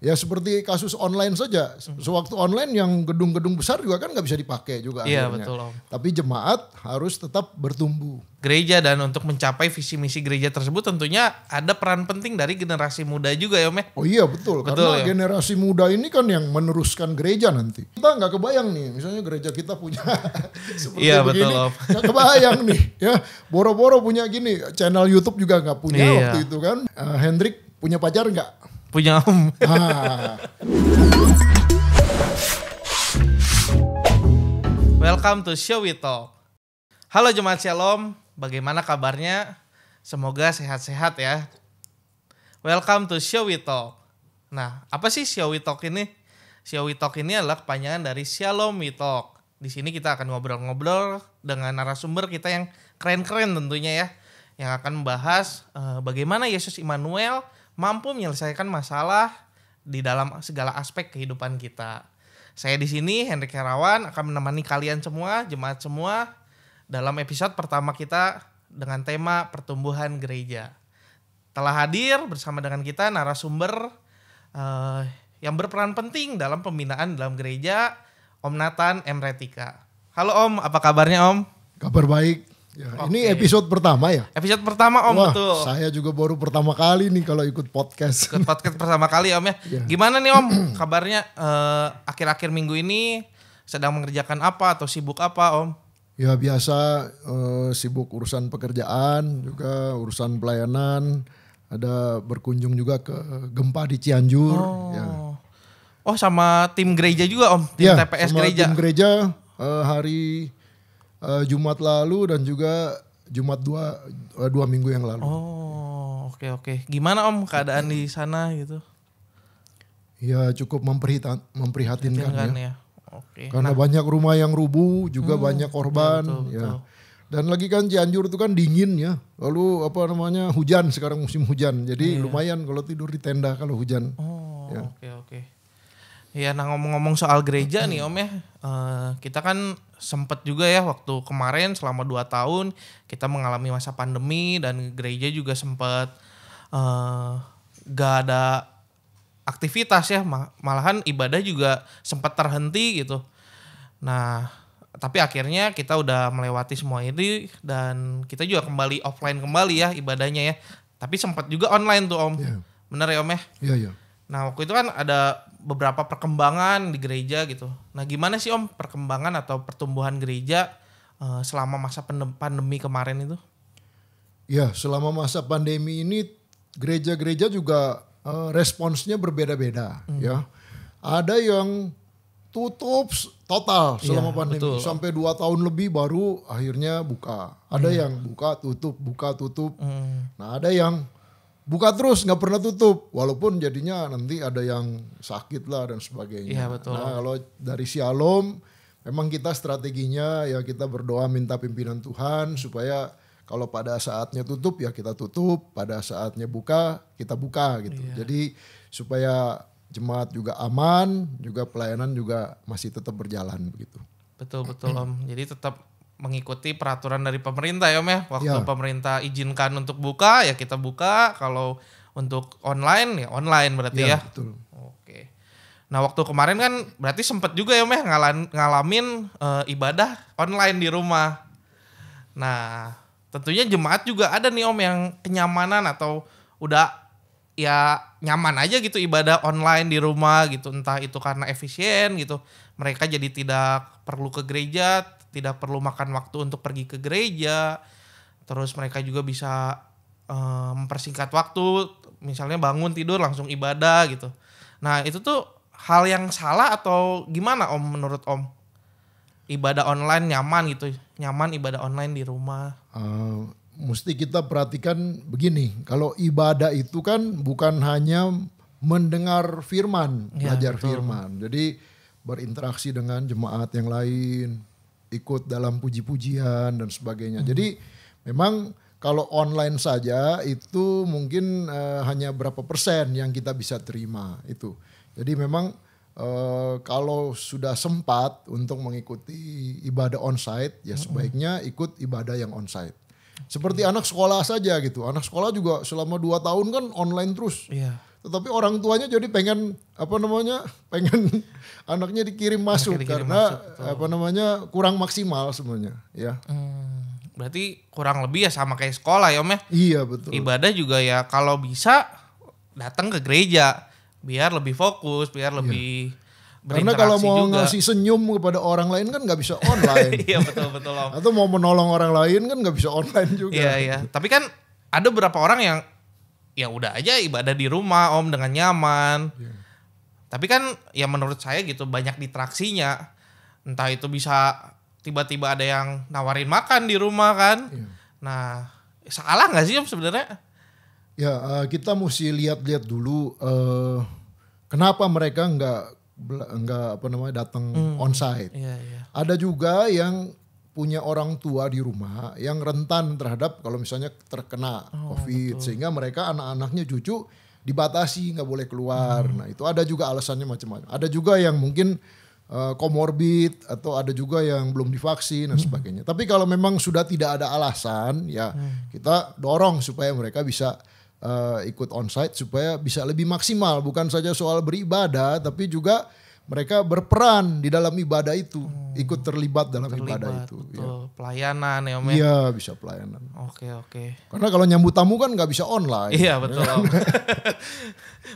Ya seperti kasus online saja. Sewaktu online yang gedung-gedung besar juga kan nggak bisa dipakai juga Iya akhirnya. betul Om. Tapi jemaat harus tetap bertumbuh. Gereja dan untuk mencapai visi misi gereja tersebut tentunya ada peran penting dari generasi muda juga ya Om ya. Oh iya betul, karena Betul, ya. generasi muda ini kan yang meneruskan gereja nanti. Kita nggak kebayang nih, misalnya gereja kita punya seperti Iya, begini, betul, Om. nggak kebayang nih. Ya, boro-boro punya gini, channel YouTube juga nggak punya Iya. waktu itu kan. Hendrik punya pacar nggak? Punya Om. Ah, Welcome to Show We Talk. Halo Jemaat Shalom, bagaimana kabarnya? Semoga sehat-sehat ya. Welcome to Show We Talk. Nah, apa sih Show We Talk ini? Show We Talk ini adalah kepanjangan dari Shalom We Talk. Di sini kita akan ngobrol-ngobrol dengan narasumber kita yang keren-keren tentunya ya. Yang akan membahas bagaimana Yesus Immanuel mampu menyelesaikan masalah di dalam segala aspek kehidupan kita. Saya di sini Hendrik Herawan akan menemani kalian semua, jemaat semua dalam episode pertama kita dengan tema pertumbuhan gereja. Telah hadir bersama dengan kita narasumber yang berperan penting dalam pembinaan dalam gereja, Om Nathan M. Retika. Halo Om, apa kabarnya Om? kabar baik. Ya, ini episode pertama ya? Episode pertama Om, Wah, betul. saya juga baru pertama kali nih kalau ikut podcast. Ikut podcast pertama kali Om ya. Iya. Gimana nih Om kabarnya akhir-akhir minggu ini sedang mengerjakan apa atau sibuk apa Om? Ya biasa sibuk urusan pekerjaan, juga urusan pelayanan, ada berkunjung juga ke gempa di Cianjur. Ya. Oh sama tim gereja juga Om, tim Ya, TPS sama gereja. tim gereja hari Jumat lalu dan juga Jumat dua minggu yang lalu. Oh oke. Gimana Om keadaan di sana gitu? Ya cukup memprihatinkan Kan ya. ya. Oke. Karena banyak rumah yang rubuh, juga banyak korban. betul, Ya. betul. Dan lagi kan Cianjur itu kan dingin ya. Lalu hujan, sekarang musim hujan. Jadi lumayan kalau tidur di tenda kalau hujan. Oh Ya. oke. Ya nah ngomong-ngomong soal gereja nih Om ya. Kita kan sempet juga ya waktu kemarin selama 2 tahun kita mengalami masa pandemi dan gereja juga sempet gak ada aktivitas ya, malahan ibadah juga sempat terhenti gitu. Nah, tapi akhirnya kita udah melewati semua ini dan kita juga kembali offline kembali ya ibadahnya ya. Tapi sempat juga online tuh Om. Iya. Bener ya Om ya? Iya, iya. Nah waktu itu kan ada beberapa perkembangan di gereja gitu. Nah gimana sih Om perkembangan atau pertumbuhan gereja selama masa pandemi kemarin itu? Ya, selama masa pandemi ini gereja-gereja juga responsnya berbeda-beda ya. Ada yang tutup total selama pandemi betul. sampai 2 tahun lebih baru akhirnya buka. Ada yang buka tutup. Nah, ada yang buka terus nggak pernah tutup, walaupun jadinya nanti ada yang sakit lah dan sebagainya. Iya, betul. Nah kalau dari Shalom, memang kita strateginya ya kita berdoa minta pimpinan Tuhan supaya kalau pada saatnya tutup ya kita tutup, pada saatnya buka kita buka gitu. Jadi supaya jemaat juga aman, juga pelayanan juga masih tetap berjalan begitu. Betul Om. Jadi tetap mengikuti peraturan dari pemerintah ya Om ya. Waktu Ya. pemerintah izinkan untuk buka ya kita buka. Kalau untuk online ya online berarti ya. Betul. Oke. Nah waktu kemarin kan berarti sempet juga ya Om ya ngalamin ibadah online di rumah. Nah tentunya jemaat juga ada nih Om yang kenyamanan atau udah ya nyaman aja gitu ibadah online di rumah gitu. Entah itu karena efisien gitu. Mereka jadi tidak perlu ke gereja, tidak perlu makan waktu untuk pergi ke gereja. Terus mereka juga bisa mempersingkat waktu, misalnya bangun tidur langsung ibadah gitu. Nah itu tuh hal yang salah atau gimana Om menurut Om? Ibadah online nyaman gitu, nyaman ibadah online di rumah. Mesti kita perhatikan begini, kalau ibadah itu kan bukan hanya mendengar firman, Ya, belajar betul. firman. Jadi berinteraksi dengan jemaat yang lain, ikut dalam puji-pujian dan sebagainya. Jadi memang kalau online saja itu mungkin hanya berapa persen yang kita bisa terima itu. Jadi memang kalau sudah sempat untuk mengikuti ibadah onsite ya sebaiknya ikut ibadah yang onsite. Seperti anak sekolah saja gitu. Anak sekolah juga selama 2 tahun kan online terus. Iya. tetapi orang tuanya jadi pengen pengen anaknya dikirim masuk dikirim karena masuk, kurang maksimal semuanya ya. Berarti kurang lebih ya sama kayak sekolah ya Om ya. Iya betul. Ibadah juga ya kalau bisa datang ke gereja biar lebih fokus, biar lebih Karena kalau berinteraksi mau juga. ngasih senyum kepada orang lain kan nggak bisa online. Iya betul Om. Atau mau menolong orang lain kan nggak bisa online juga. Iya. Tapi kan ada beberapa orang yang ya udah aja ibadah di rumah Om dengan nyaman. Iya. Tapi kan ya menurut saya gitu banyak distraksinya. Entah itu bisa tiba-tiba ada yang nawarin makan di rumah kan. Iya. Nah, salah nggak sih Om sebenarnya? Ya kita mesti lihat-lihat dulu kenapa mereka nggak datang onsite. Iya. Ada juga yang punya orang tua di rumah yang rentan terhadap kalau misalnya terkena COVID, sehingga mereka anak-anaknya cucu dibatasi nggak boleh keluar. Nah itu ada juga alasannya macam-macam. Ada juga yang mungkin komorbid atau ada juga yang belum divaksin dan sebagainya. Tapi kalau memang sudah tidak ada alasan, ya kita dorong supaya mereka bisa ikut onsite supaya bisa lebih maksimal, bukan saja soal beribadah tapi juga mereka berperan di dalam ibadah itu, ikut terlibat dalam ibadah itu. Betul. Ya. Pelayanan ya Om ya. Iya bisa pelayanan. Oke. Karena kalau nyambut tamu kan nggak bisa online. Iya betul Om.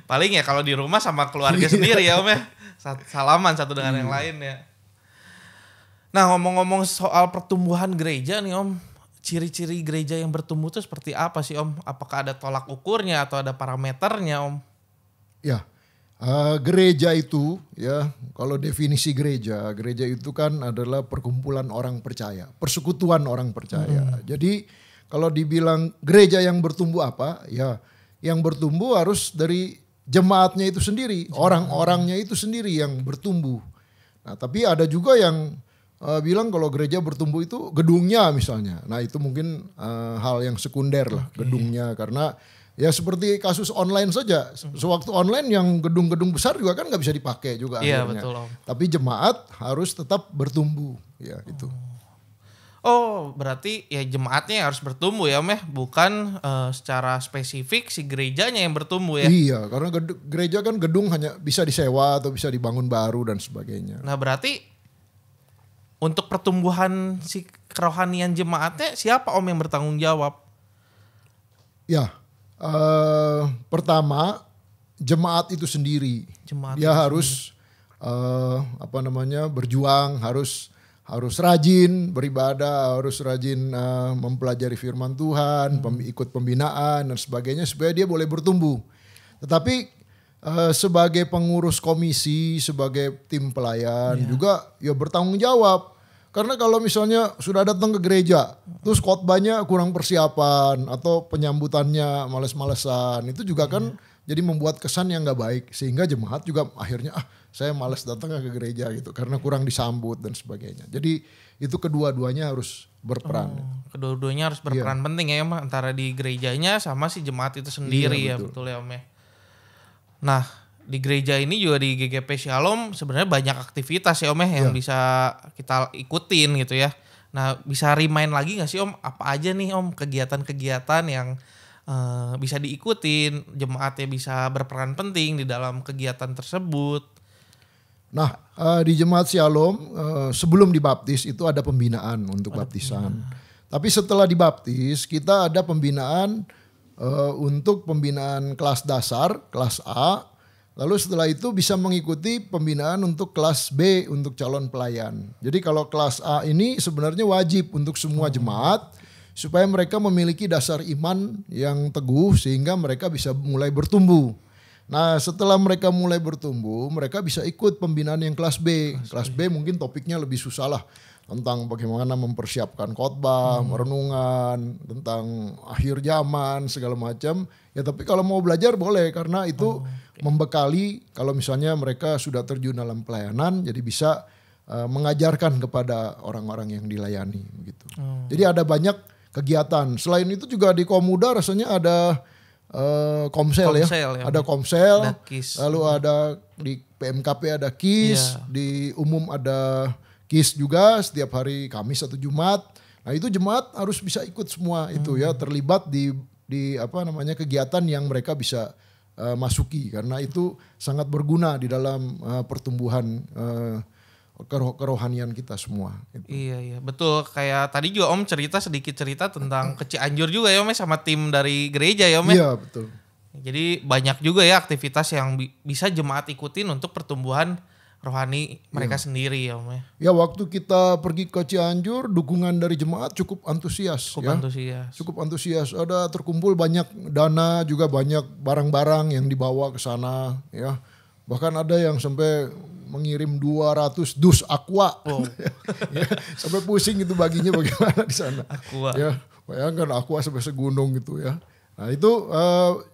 Paling ya kalau di rumah sama keluarga sendiri ya Om ya. Salaman satu dengan yang lain ya. Nah ngomong-ngomong soal pertumbuhan gereja nih Om. Ciri-ciri gereja yang bertumbuh itu seperti apa sih Om? Apakah ada tolak ukurnya atau ada parameternya Om? Ya, gereja itu ya kalau definisi gereja itu kan adalah perkumpulan orang percaya, persekutuan orang percaya. Jadi kalau dibilang gereja yang bertumbuh apa? Ya, yang bertumbuh harus dari jemaatnya itu sendiri, orang-orangnya itu sendiri yang bertumbuh. Nah, tapi ada juga yang bilang kalau gereja bertumbuh itu gedungnya misalnya. Nah itu mungkin hal yang sekunder lah gedungnya, karena ya seperti kasus online saja. Sewaktu online yang gedung-gedung besar juga kan nggak bisa dipakai juga akhirnya. Betul Om. Tapi jemaat harus tetap bertumbuh ya itu. Oh berarti ya jemaatnya harus bertumbuh ya Om ya. Bukan secara spesifik si gerejanya yang bertumbuh ya. Iya karena gereja kan gedung hanya bisa disewa atau bisa dibangun baru dan sebagainya. Nah berarti untuk pertumbuhan si kerohanian jemaatnya siapa Om yang bertanggung jawab? Ya, pertama jemaat itu sendiri. Dia harus berjuang, harus rajin beribadah, harus rajin mempelajari firman Tuhan, ikut pembinaan dan sebagainya supaya dia boleh bertumbuh. Tetapi sebagai pengurus komisi, sebagai tim pelayan juga ya bertanggung jawab. Karena kalau misalnya sudah datang ke gereja, terus khotbahnya kurang persiapan atau penyambutannya males-malesan, itu juga kan jadi membuat kesan yang nggak baik, sehingga jemaat juga akhirnya saya malas datang ke gereja gitu karena kurang disambut dan sebagainya. Jadi itu kedua-duanya harus berperan. Kedua-duanya harus berperan penting ya Om, antara di gerejanya sama si jemaat itu sendiri ya betul ya Om ya. Nah di gereja ini juga di GGP Shalom sebenarnya banyak aktivitas ya Om ya yang bisa kita ikutin gitu ya. Nah bisa remind lagi gak sih Om apa aja nih Om kegiatan-kegiatan yang bisa diikutin, jemaatnya bisa berperan penting di dalam kegiatan tersebut. Nah di Jemaat Shalom sebelum dibaptis itu ada pembinaan untuk baptisan. Tapi setelah dibaptis kita ada pembinaan untuk pembinaan kelas dasar, kelas A. Lalu setelah itu bisa mengikuti pembinaan untuk kelas B untuk calon pelayan. Jadi kalau kelas A ini sebenarnya wajib untuk semua jemaat supaya mereka memiliki dasar iman yang teguh sehingga mereka bisa mulai bertumbuh. Nah setelah mereka mulai bertumbuh mereka bisa ikut pembinaan yang kelas B. Kelas B mungkin topiknya lebih susah lah. Tentang bagaimana mempersiapkan khotbah, renungan, tentang akhir zaman segala macam. Ya tapi kalau mau belajar boleh karena itu membekali kalau misalnya mereka sudah terjun dalam pelayanan jadi bisa mengajarkan kepada orang-orang yang dilayani gitu. Jadi ada banyak kegiatan. Selain itu juga di Komuda rasanya ada komsel ya. Ada komsel, ada KIS. Lalu ada di PMKP ada KIS, di umum ada KIS juga setiap hari Kamis atau Jumat. Nah itu jemaat harus bisa ikut semua itu ya, terlibat di kegiatan yang mereka bisa masuki karena itu sangat berguna di dalam pertumbuhan kerohanian kita semua. Gitu. Iya betul, kayak tadi juga Om sedikit cerita tentang ke Cianjur juga ya Om ya, sama tim dari gereja ya Om ya. Iya betul. Jadi banyak juga ya aktivitas yang bisa jemaat ikutin untuk pertumbuhan rohani mereka sendiri ya Om ya. Ya waktu kita pergi ke Cianjur, dukungan dari jemaat cukup antusias. Cukup antusias. Ada terkumpul banyak dana, juga banyak barang-barang yang dibawa ke sana. Ya, bahkan ada yang sampai mengirim 200 dus aqua. Wow. Ya, sampai pusing itu baginya bagaimana di sana. Aqua. Ya, bayangkan aqua sampai segunung gitu ya. Nah itu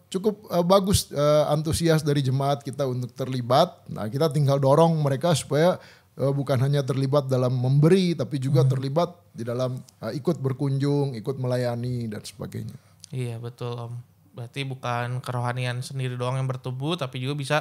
cukup bagus antusias dari jemaat kita untuk terlibat. Nah kita tinggal dorong mereka supaya bukan hanya terlibat dalam memberi, tapi juga terlibat di dalam ikut berkunjung, ikut melayani dan sebagainya. Iya betul Om. Berarti bukan kerohanian sendiri doang yang bertumbuh, tapi juga bisa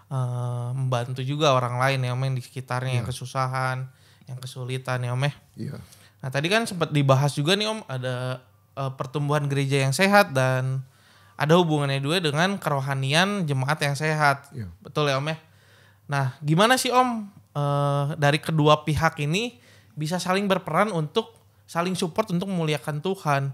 membantu juga orang lain ya Om yang di sekitarnya yang kesusahan, yang kesulitan ya Om ya. Iya. Nah tadi kan sempat dibahas juga nih Om, ada pertumbuhan gereja yang sehat dan ada hubungannya juga dengan kerohanian jemaat yang sehat. Iya. Betul ya Om ya. Nah gimana sih Om dari kedua pihak ini bisa saling berperan untuk saling support untuk memuliakan Tuhan?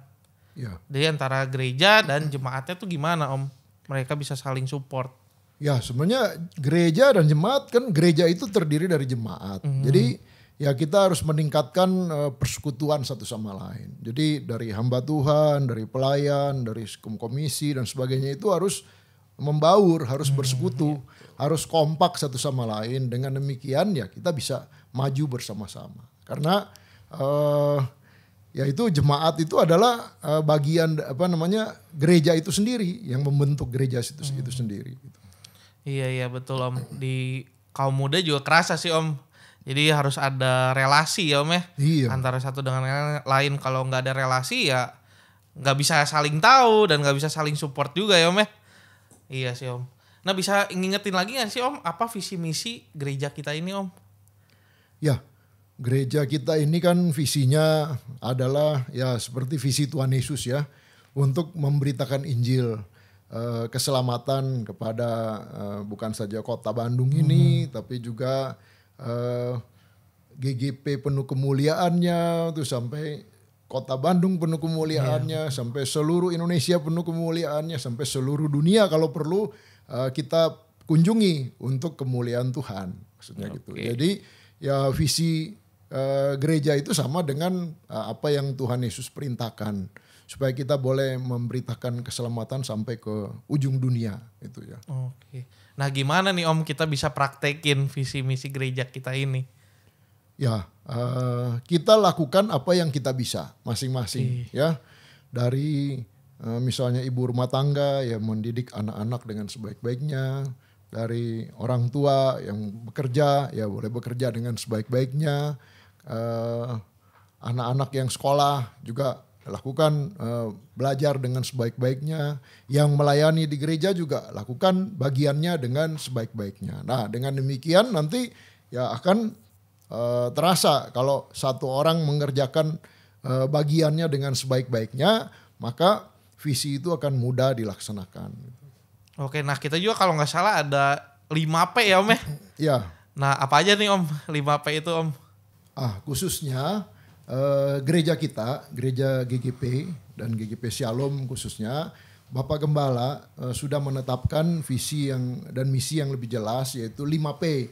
Iya. Jadi antara gereja dan jemaatnya tuh gimana Om? Mereka bisa saling support. Ya sebenarnya gereja dan jemaat kan, gereja itu terdiri dari jemaat. Jadi ya kita harus meningkatkan persekutuan satu sama lain. Jadi dari hamba Tuhan, dari pelayan, dari komisi dan sebagainya itu harus membaur, harus bersekutu, harus kompak satu sama lain. Dengan demikian ya kita bisa maju bersama-sama. Karena ya itu jemaat itu adalah bagian gereja itu sendiri yang membentuk gereja itu sendiri. Gitu. Iya betul Om. Di kaum muda juga kerasa sih Om. Jadi harus ada relasi ya Om ya. Iya. Antara satu dengan yang lain. Kalau nggak ada relasi ya nggak bisa saling tahu dan nggak bisa saling support juga ya Om ya. Iya sih Om. Nah bisa ngingetin lagi nggak sih Om apa visi misi gereja kita ini Om? Ya, gereja kita ini kan visinya adalah ya seperti visi Tuhan Yesus ya. Untuk memberitakan Injil. Keselamatan kepada bukan saja kota Bandung ini, tapi juga GGP penuh kemuliaannya, tuh sampai kota Bandung penuh kemuliaannya, sampai seluruh Indonesia penuh kemuliaannya, sampai seluruh dunia kalau perlu kita kunjungi untuk kemuliaan Tuhan, maksudnya gitu. Jadi ya visi gereja itu sama dengan apa yang Tuhan Yesus perintahkan. Supaya kita boleh memberitakan keselamatan sampai ke ujung dunia itu ya. Oke. Nah gimana nih Om kita bisa praktekin visi misi gereja kita ini? Ya kita lakukan apa yang kita bisa masing-masing ya. Dari misalnya ibu rumah tangga yang mendidik anak-anak dengan sebaik-baiknya. Dari orang tua yang bekerja ya boleh bekerja dengan sebaik-baiknya. Anak-anak yang sekolah juga lakukan belajar dengan sebaik-baiknya. Yang melayani di gereja juga lakukan bagiannya dengan sebaik-baiknya. Nah dengan demikian nanti ya akan terasa kalau satu orang mengerjakan bagiannya dengan sebaik-baiknya, maka visi itu akan mudah dilaksanakan. Oke, nah kita juga kalau nggak salah ada 5P ya Om ya? Ya. Nah apa aja nih Om 5P itu Om? Khususnya gereja kita, gereja GGP dan GGP Shalom khususnya, Bapak Gembala sudah menetapkan visi dan misi yang lebih jelas, yaitu 5P.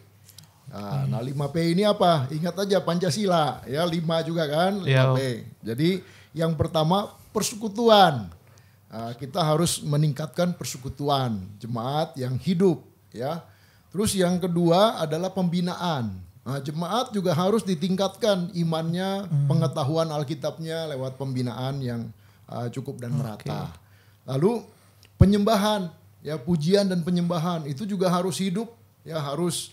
Nah 5P ini apa? Ingat aja Pancasila, ya 5 juga kan 5P. Jadi yang pertama persekutuan. Kita harus meningkatkan persekutuan jemaat yang hidup, ya. Terus yang kedua adalah pembinaan. Nah, jemaat juga harus ditingkatkan imannya, pengetahuan Alkitabnya lewat pembinaan yang cukup dan merata. Lalu penyembahan, ya pujian dan penyembahan itu juga harus hidup, ya harus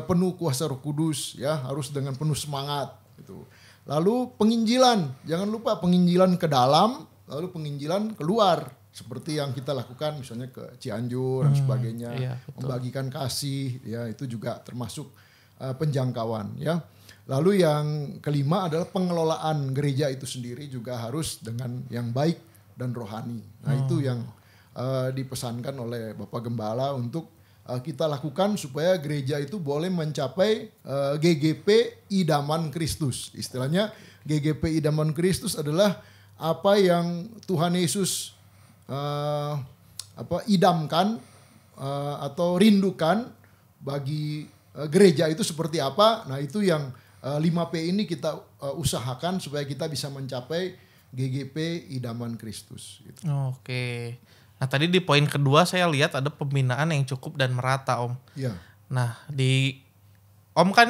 penuh kuasa Roh Kudus, ya harus dengan penuh semangat. Gitu. Lalu penginjilan, jangan lupa penginjilan ke dalam, lalu penginjilan keluar. Seperti yang kita lakukan misalnya ke Cianjur dan sebagainya, membagikan kasih, ya itu juga termasuk penjangkauan ya. Lalu yang kelima adalah pengelolaan gereja itu sendiri juga harus dengan yang baik dan rohani. Nah itu yang dipesankan oleh Bapak Gembala untuk kita lakukan supaya gereja itu boleh mencapai GGP Idaman Kristus. Istilahnya GGP Idaman Kristus adalah apa yang Tuhan Yesus idamkan atau rindukan bagi gereja itu seperti apa. Nah itu yang 5P ini kita usahakan supaya kita bisa mencapai GGP Idaman Kristus gitu. Oke. Nah tadi di poin kedua saya lihat ada pembinaan yang cukup dan merata Om. Iya. Nah Om kan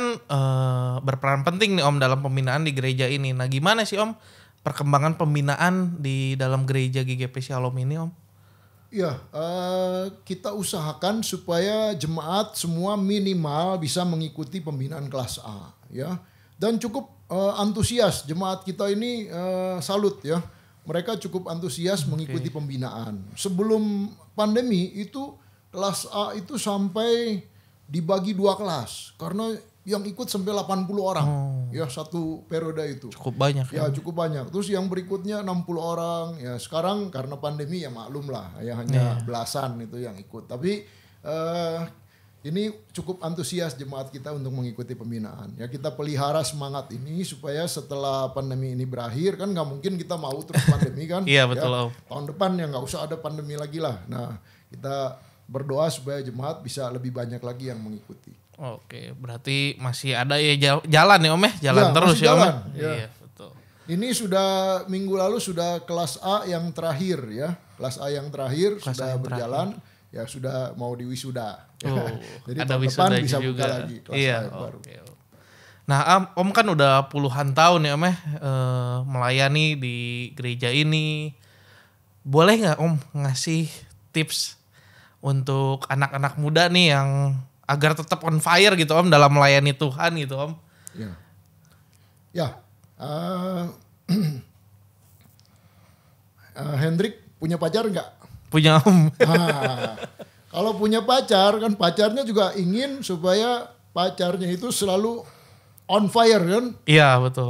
berperan penting nih Om dalam pembinaan di gereja ini. Nah gimana sih Om perkembangan pembinaan di dalam gereja GGP Shalom ini Om? Ya, kita usahakan supaya jemaat semua minimal bisa mengikuti pembinaan kelas A, ya. Dan cukup antusias jemaat kita ini, salut ya. Mereka cukup antusias mengikuti pembinaan. Sebelum pandemi itu kelas A itu sampai dibagi 2 kelas karena yang ikut sampai 80 orang, ya satu periode itu. Cukup banyak ya. Cukup banyak. Terus yang berikutnya 60 orang. Ya sekarang karena pandemi ya maklum lah, ya hanya belasan itu yang ikut. Tapi ini cukup antusias jemaat kita untuk mengikuti pembinaan. Ya kita pelihara semangat ini supaya setelah pandemi ini berakhir, kan nggak mungkin kita mau terus pandemi kan. Iya betul ya, Om. tahun depan ya nggak usah ada pandemi lagi lah. Nah kita berdoa supaya jemaat bisa lebih banyak lagi yang mengikuti. Oke, berarti masih ada ya jalan ya Om ya, jalan terus ya Om. Ya. Iya, betul. Ini sudah minggu lalu sudah kelas A yang terakhir ya. Kelas A yang terakhir Kelas A sudah yang berjalan, ya sudah mau diwisuda. Oh, Jadi ada tahun depan wisuda bisa juga. buka lagi kelas Iya, A yang baru. oke. Nah, Om kan udah puluhan tahun ya Om ya melayani di gereja ini. Boleh nggak Om ngasih tips untuk anak-anak muda nih yang agar tetap on fire gitu Om dalam melayani Tuhan gitu Om? Ya. Ya. Hendrik punya pacar nggak? Punya Om. Nah, kalau punya pacar kan pacarnya juga ingin supaya pacarnya itu selalu on fire kan? Iya betul.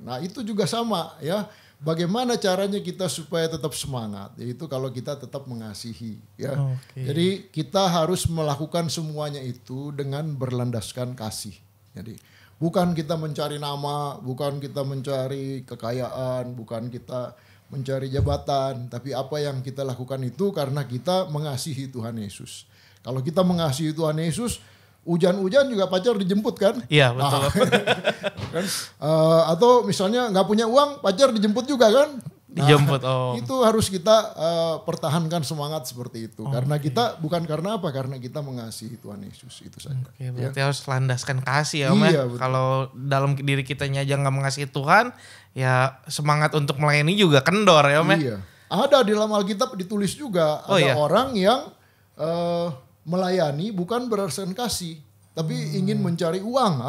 Nah itu juga sama ya. Bagaimana caranya kita supaya tetap semangat? Yaitu kalau kita tetap mengasihi ya. Jadi kita harus melakukan semuanya itu dengan berlandaskan kasih. Jadi bukan kita mencari nama, bukan kita mencari kekayaan, bukan kita mencari jabatan, tapi apa yang kita lakukan itu karena kita mengasihi Tuhan Yesus. Kalau kita mengasihi Tuhan Yesus, hujan-hujan juga pacar dijemput kan? Iya betul. Kan? Atau misalnya nggak punya uang, pacar dijemput juga kan? Dijemput Itu harus kita pertahankan semangat seperti itu. Karena kita bukan karena apa? Karena kita mengasihi Tuhan Yesus itu saja. Oke, berarti harus landaskan kasih ya Om ya. Kalau dalam diri kitanya aja nggak mengasihi Tuhan, ya semangat untuk melayani juga kendor ya Om ya. Iya. Ada di dalam Alkitab ditulis juga ada orang yang melayani bukan berdasarkan kasih, tapi ingin mencari uang.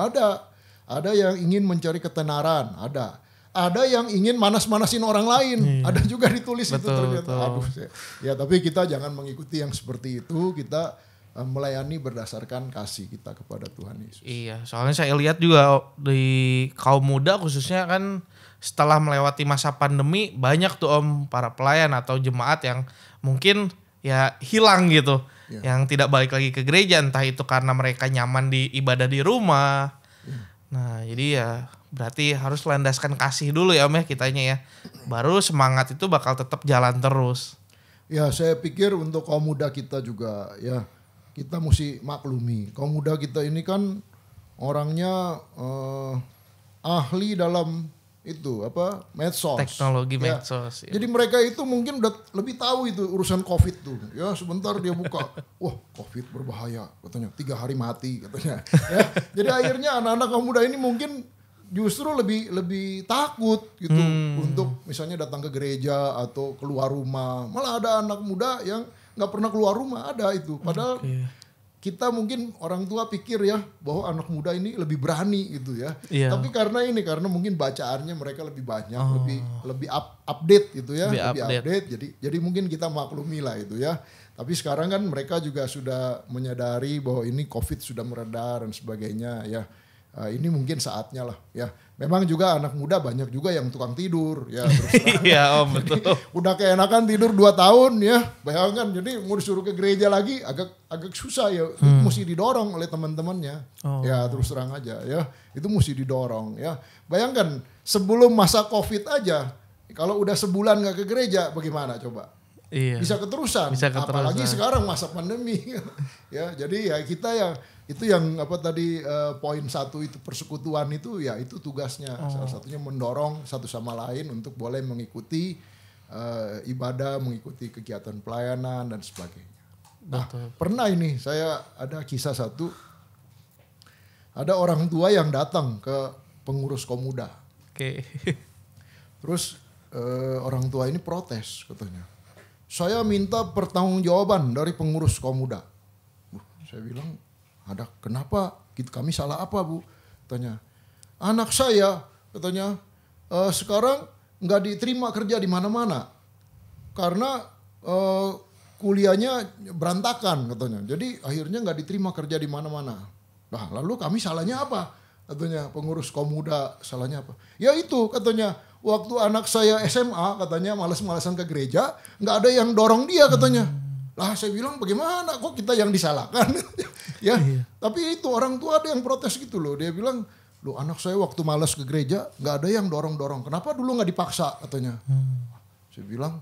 Ada yang ingin mencari ketenaran. Ada yang ingin manas-manasin orang lain. Ada juga ditulis itu ternyata. Aduh, ya tapi kita jangan mengikuti yang seperti itu. Kita melayani berdasarkan kasih kita kepada Tuhan Yesus. Iya, soalnya saya lihat juga di kaum muda khususnya kan setelah melewati masa pandemi banyak tuh Om para pelayan atau jemaat yang mungkin ya hilang gitu. Yang tidak balik lagi ke gereja, entah itu karena mereka nyaman di ibadah di rumah. Nah jadi ya berarti harus landaskan kasih dulu ya Om ya kitanya ya. Baru semangat itu bakal tetap jalan terus. Ya saya pikir untuk kaum muda kita juga ya kita mesti maklumi. Kaum muda kita ini kan orangnya ahli dalam itu medsos. Teknologi medsos. Ya. Jadi mereka itu mungkin udah lebih tahu itu urusan COVID tuh. Ya sebentar dia buka, wah COVID berbahaya katanya, 3 hari mati katanya. Ya, jadi akhirnya anak-anak kaum muda ini mungkin justru lebih takut gitu untuk misalnya datang ke gereja atau keluar rumah. Malah ada anak muda yang nggak pernah keluar rumah, ada itu. Padahal kita mungkin orang tua pikir ya bahwa anak muda ini lebih berani gitu ya. Iya. Tapi karena mungkin bacaannya mereka lebih banyak, lebih update gitu ya, lebih update. Jadi mungkin kita maklumi lah itu ya. Tapi sekarang kan mereka juga sudah menyadari bahwa ini COVID sudah mereda dan sebagainya ya. ini mungkin saatnya lah ya. Memang juga anak muda banyak juga yang tukang tidur ya. Terus Iya Om, betul. udah keenakan tidur 2 tahun ya. Bayangkan jadi mau disuruh ke gereja lagi agak susah ya. Mesti didorong oleh teman-temannya. Ya terus terang aja ya. Itu mesti didorong ya. Bayangkan sebelum masa Covid aja, kalau udah sebulan gak ke gereja bagaimana coba? Iya. Bisa keterusan. Apalagi sekarang masa pandemi. Ya, jadi ya kita yang itu yang apa tadi poin 1 itu persekutuan itu ya itu tugasnya. Salah satunya mendorong satu sama lain untuk boleh mengikuti ibadah, mengikuti kegiatan pelayanan dan sebagainya. Nah, pernah ini saya ada kisah satu. Ada orang tua yang datang ke pengurus Komuda. Oke. Terus orang tua ini protes katanya. Saya minta pertanggungjawaban dari pengurus Komuda. Saya bilang, ada kenapa? Kami salah apa Bu? Katanya, anak saya katanya sekarang nggak diterima kerja di mana-mana karena kuliahnya berantakan katanya. Jadi akhirnya nggak diterima kerja di mana-mana. Nah lalu kami salahnya apa? Katanya pengurus Komuda salahnya apa? Ya itu katanya. Waktu anak saya SMA katanya malas-malasan ke gereja, nggak ada yang dorong dia katanya. Lah saya bilang bagaimana kok kita yang disalahkan? Ya, tapi itu orang tua ada yang protes gitu loh. Dia bilang, loh anak saya waktu malas ke gereja nggak ada yang dorong-dorong. Kenapa dulu nggak dipaksa katanya? Saya bilang,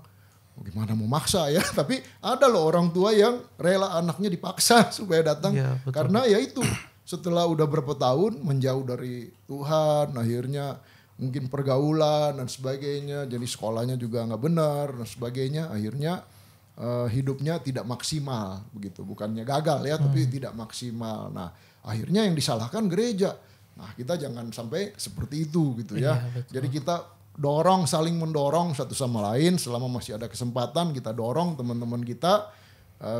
gimana mau maksa ya? Tapi ada loh orang tua yang rela anaknya dipaksa supaya datang. Ya, karena ya itu setelah udah berapa tahun menjauh dari Tuhan, akhirnya mungkin pergaulan dan sebagainya, jadi sekolahnya juga nggak benar dan sebagainya, akhirnya hidupnya tidak maksimal begitu, bukannya gagal ya, tapi tidak maksimal. Nah akhirnya yang disalahkan gereja. Nah kita jangan sampai seperti itu gitu ya. Jadi kita dorong, saling mendorong satu sama lain selama masih ada kesempatan, kita dorong teman-teman kita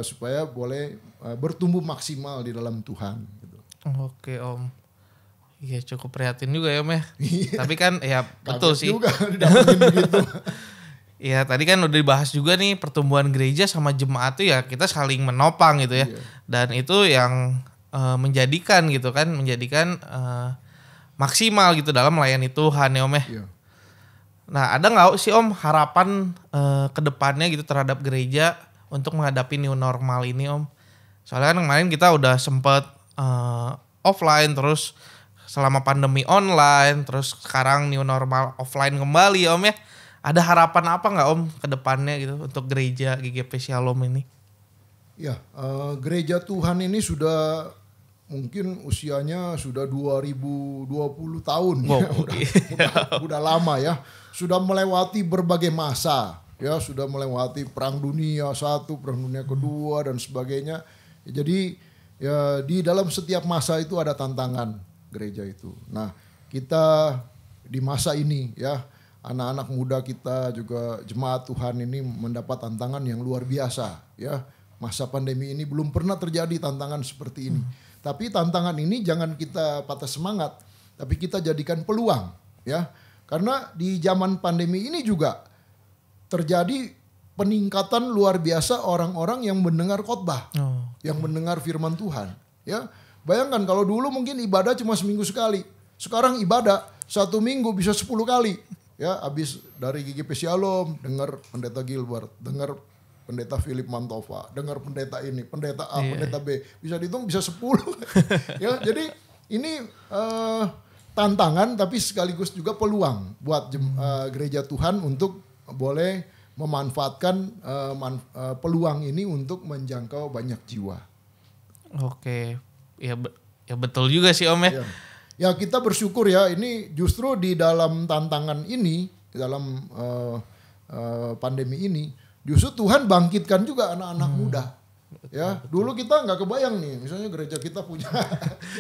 supaya boleh bertumbuh maksimal di dalam Tuhan. Gitu. Oke Om. Iya cukup prihatin juga ya Om ya. Tapi kan ya betul sih. Juga begitu. Iya tadi kan udah dibahas juga nih pertumbuhan gereja sama jemaat tuh ya kita saling menopang gitu ya. Dan itu yang menjadikan gitu kan, menjadikan maksimal gitu dalam melayani Tuhan ya Om ya. Nah ada gak sih Om harapan ke depannya gitu terhadap gereja untuk menghadapi new normal ini Om? Soalnya kan kemarin kita udah sempet offline terus selama pandemi online, terus sekarang new normal offline kembali Om ya. Ada harapan apa nggak Om ke depannya gitu untuk gereja GGP Shalom ini? Ya, gereja Tuhan ini sudah mungkin usianya sudah 2020 tahun. Wow, ya, udah lama ya. Sudah melewati berbagai masa. Ya, sudah melewati Perang Dunia I, Perang Dunia II dan sebagainya. Jadi ya di dalam setiap masa itu ada tantangan gereja itu. Nah, kita di masa ini ya, anak-anak muda kita juga jemaat Tuhan ini mendapat tantangan yang luar biasa ya. Masa pandemi ini belum pernah terjadi tantangan seperti ini. Tapi tantangan ini jangan kita patah semangat, tapi kita jadikan peluang ya. Karena di zaman pandemi ini juga terjadi peningkatan luar biasa orang-orang yang mendengar khotbah, yang mendengar firman Tuhan ya. Bayangkan kalau dulu mungkin ibadah cuma seminggu sekali. Sekarang ibadah 1 minggu bisa 10 kali. Ya, habis dari GGP Shalom, dengar pendeta Gilbert, dengar pendeta Philip Mantova, dengar pendeta ini, pendeta A, pendeta B. Bisa dihitung bisa 10. Ya, jadi ini tantangan tapi sekaligus juga peluang buat gereja Tuhan untuk boleh memanfaatkan peluang ini untuk menjangkau banyak jiwa. Oke. Ya betul juga sih Om ya. Ya kita bersyukur ya, ini justru di dalam tantangan ini, di dalam pandemi ini, justru Tuhan bangkitkan juga anak-anak muda. Ya, dulu kita nggak kebayang nih, misalnya gereja kita punya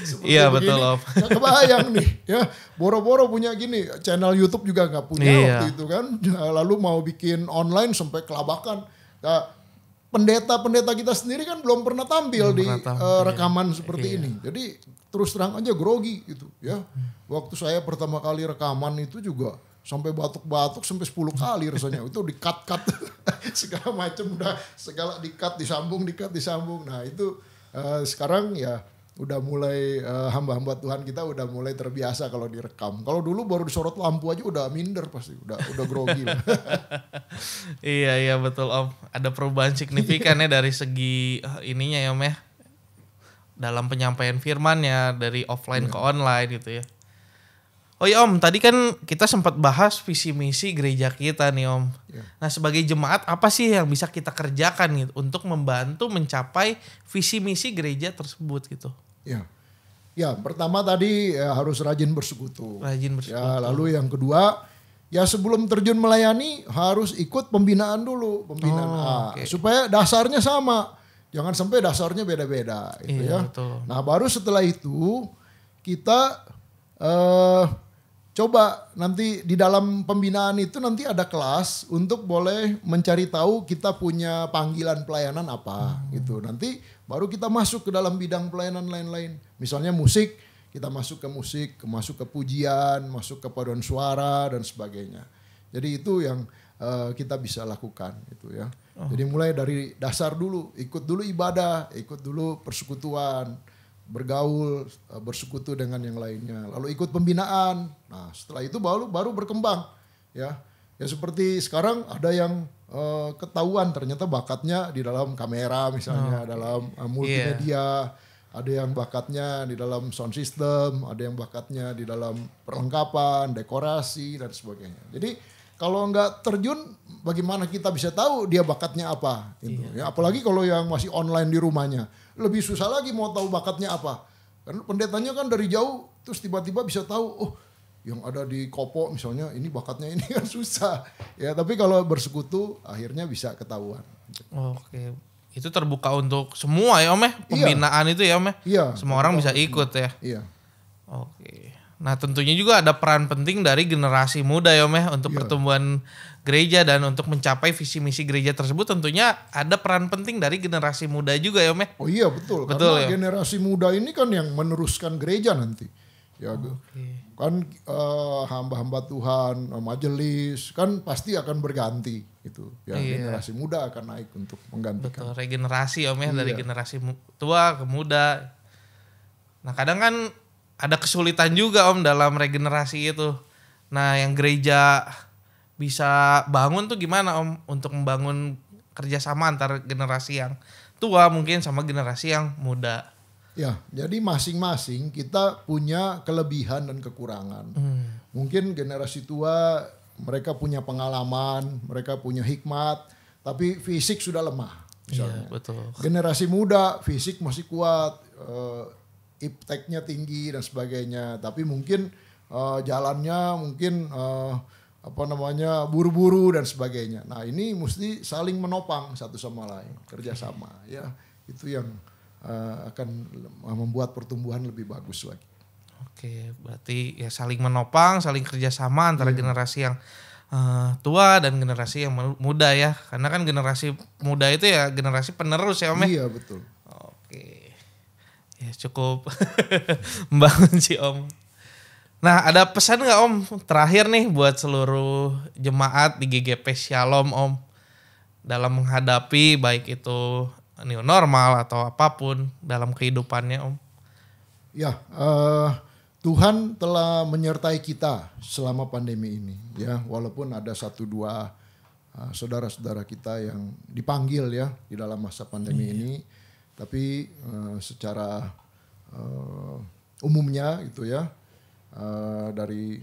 seperti iya, begini, betul Om. nggak kebayang nih, ya boro-boro punya gini, channel YouTube juga nggak punya waktu itu kan, lalu mau bikin online sampai kelabakan. Nah, pendeta-pendeta kita sendiri kan belum pernah tampil di rekaman seperti ini. Jadi terus terang aja grogi gitu ya. Waktu saya pertama kali rekaman itu juga sampai batuk-batuk sampai 10 kali rasanya. Itu di-cut segala macam udah segala di-cut disambung. Nah, itu sekarang ya udah mulai hamba-hamba Tuhan kita udah mulai terbiasa kalau direkam. Kalau dulu baru disorot lampu aja udah minder pasti, udah grogi lah. Iya betul Om. Ada perubahan signifikan ya dari segi ininya ya Om ya. Dalam penyampaian firman ya dari offline ke online gitu ya. Oh iya Om, tadi kan kita sempat bahas visi misi gereja kita nih Om. Nah sebagai jemaat apa sih yang bisa kita kerjakan gitu untuk membantu mencapai visi misi gereja tersebut gitu? Ya pertama tadi harus rajin bersekutu. Rajin bersekutu. Ya lalu yang kedua ya sebelum terjun melayani harus ikut pembinaan dulu, okay. Supaya dasarnya sama. Jangan sampai dasarnya beda-beda gitu ya. Betul. Nah baru setelah itu kita coba nanti di dalam pembinaan itu nanti ada kelas untuk boleh mencari tahu kita punya panggilan pelayanan apa gitu. Nanti baru kita masuk ke dalam bidang pelayanan lain-lain. Misalnya musik, kita masuk ke musik, masuk ke pujian, masuk ke paduan suara dan sebagainya. Jadi itu yang kita bisa lakukan gitu ya. Jadi mulai dari dasar dulu, ikut dulu ibadah, ikut dulu persekutuan, bergaul, bersekutu dengan yang lainnya, lalu ikut pembinaan. Nah setelah itu baru berkembang ya seperti sekarang ada yang ketahuan ternyata bakatnya di dalam kamera misalnya, dalam multimedia, ada yang bakatnya di dalam sound system, ada yang bakatnya di dalam perlengkapan, dekorasi dan sebagainya. Jadi kalau nggak terjun, bagaimana kita bisa tahu dia bakatnya apa? Gitu. Ya, apalagi kalau yang masih online di rumahnya, lebih susah lagi mau tahu bakatnya apa. Karena pendetanya kan dari jauh, terus tiba-tiba bisa tahu, oh yang ada di Kopo misalnya ini bakatnya ini kan susah. Ya tapi kalau bersekutu akhirnya bisa ketahuan. Oke, itu terbuka untuk semua ya Om ya, pembinaan itu ya Om ya. Iya. Semua orang bisa ikut ya. Iya. Oke. Nah tentunya juga ada peran penting dari generasi muda ya Om ya untuk pertumbuhan gereja dan untuk mencapai visi misi gereja tersebut tentunya ada peran penting dari generasi muda juga ya Om ya. Oh iya betul karena generasi muda ini kan yang meneruskan gereja nanti. Ya kan hamba-hamba Tuhan, majelis kan pasti akan berganti gitu. Ya generasi muda akan naik untuk menggantikan. Betul, regenerasi Om ya dari generasi tua ke muda. Nah kadang kan ada kesulitan juga Om dalam regenerasi itu. Nah yang gereja bisa bangun tuh gimana Om untuk membangun kerjasama antar generasi yang tua mungkin sama generasi yang muda? Ya jadi masing-masing kita punya kelebihan dan kekurangan. Mungkin generasi tua mereka punya pengalaman, mereka punya hikmat, tapi fisik sudah lemah misalnya. Iya, betul. Generasi muda fisik masih kuat, ipteknya tinggi dan sebagainya, tapi mungkin jalannya mungkin buru-buru dan sebagainya. Nah ini mesti saling menopang satu sama lain, kerjasama ya itu yang akan membuat pertumbuhan lebih bagus lagi. Oke, berarti ya saling menopang, saling kerjasama antara generasi yang tua dan generasi yang muda ya, karena kan generasi muda itu ya generasi penerus ya Om ya. Iya betul. Oke. Ya cukup membangun sih Om. Nah ada pesan gak Om terakhir nih buat seluruh jemaat di GGP Shalom Om dalam menghadapi baik itu new normal atau apapun dalam kehidupannya Om? Ya Tuhan telah menyertai kita selama pandemi ini ya, walaupun ada 1-2 saudara-saudara kita yang dipanggil ya di dalam masa pandemi ini. Tapi secara umumnya gitu ya dari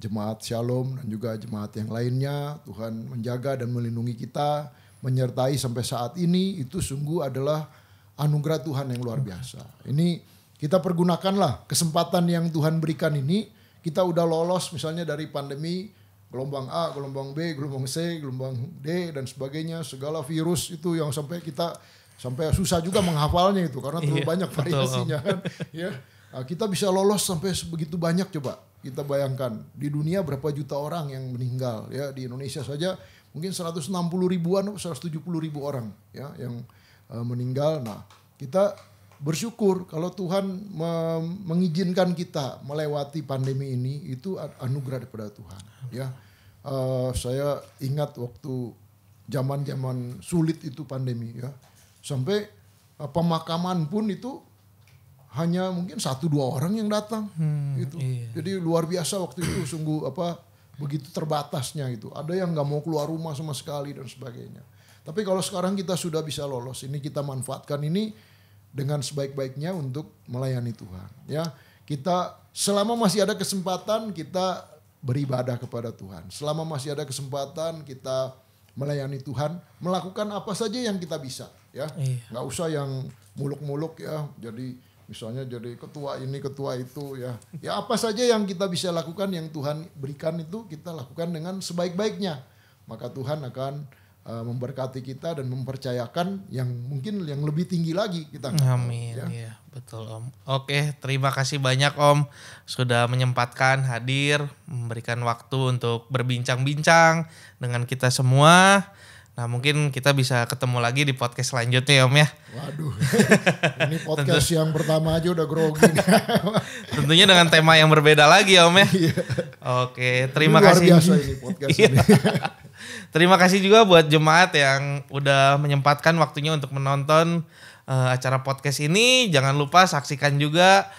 jemaat Shalom dan juga jemaat yang lainnya Tuhan menjaga dan melindungi kita, menyertai sampai saat ini. Itu sungguh adalah anugerah Tuhan yang luar biasa. Ini kita pergunakanlah kesempatan yang Tuhan berikan ini. Kita udah lolos misalnya dari pandemi gelombang A, gelombang B, gelombang C, gelombang D dan sebagainya, segala virus itu yang sampai susah juga menghafalnya itu karena terlalu banyak variasinya kan. Ya, nah, kita bisa lolos sampai sebegitu banyak. Coba kita bayangkan di dunia berapa juta orang yang meninggal ya, di Indonesia saja mungkin 160 ribuan, 170 ribu orang ya yang meninggal. Nah kita bersyukur kalau Tuhan mengizinkan kita melewati pandemi ini, itu anugerah daripada Tuhan ya. Saya ingat waktu zaman sulit itu pandemi ya. Sampai pemakaman pun itu hanya mungkin 1-2 orang yang datang gitu. Iya. Jadi luar biasa waktu itu, sungguh begitu terbatasnya gitu. Ada yang nggak mau keluar rumah sama sekali dan sebagainya. Tapi kalau sekarang kita sudah bisa lolos, ini kita manfaatkan ini dengan sebaik-baiknya untuk melayani Tuhan. Ya, kita selama masih ada kesempatan kita beribadah kepada Tuhan. Selama masih ada kesempatan kita melayani Tuhan, melakukan apa saja yang kita bisa. Ya, nggak usah yang muluk-muluk ya. Jadi misalnya jadi ketua ini, ketua itu ya. Ya apa saja yang kita bisa lakukan, yang Tuhan berikan itu kita lakukan dengan sebaik-baiknya. Maka Tuhan akan memberkati kita dan mempercayakan yang mungkin yang lebih tinggi lagi kita. Amin. Ya, betul Om. Oke, terima kasih banyak Om sudah menyempatkan hadir, memberikan waktu untuk berbincang-bincang dengan kita semua. Nah mungkin kita bisa ketemu lagi di podcast selanjutnya Om ya. Waduh, ini podcast yang pertama aja udah grogi. Tentunya dengan tema yang berbeda lagi Om ya. Oke, terima kasih. Luar biasa ini podcast ini. Terima kasih juga buat jemaat yang udah menyempatkan waktunya untuk menonton acara podcast ini. Jangan lupa saksikan juga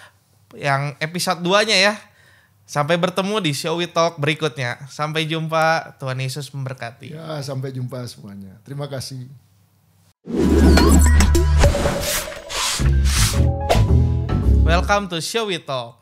yang episode 2-nya ya. Sampai bertemu di Shall We Talk berikutnya. Sampai jumpa. Tuhan Yesus memberkati. Ya, sampai jumpa semuanya. Terima kasih. Welcome to Shall We Talk.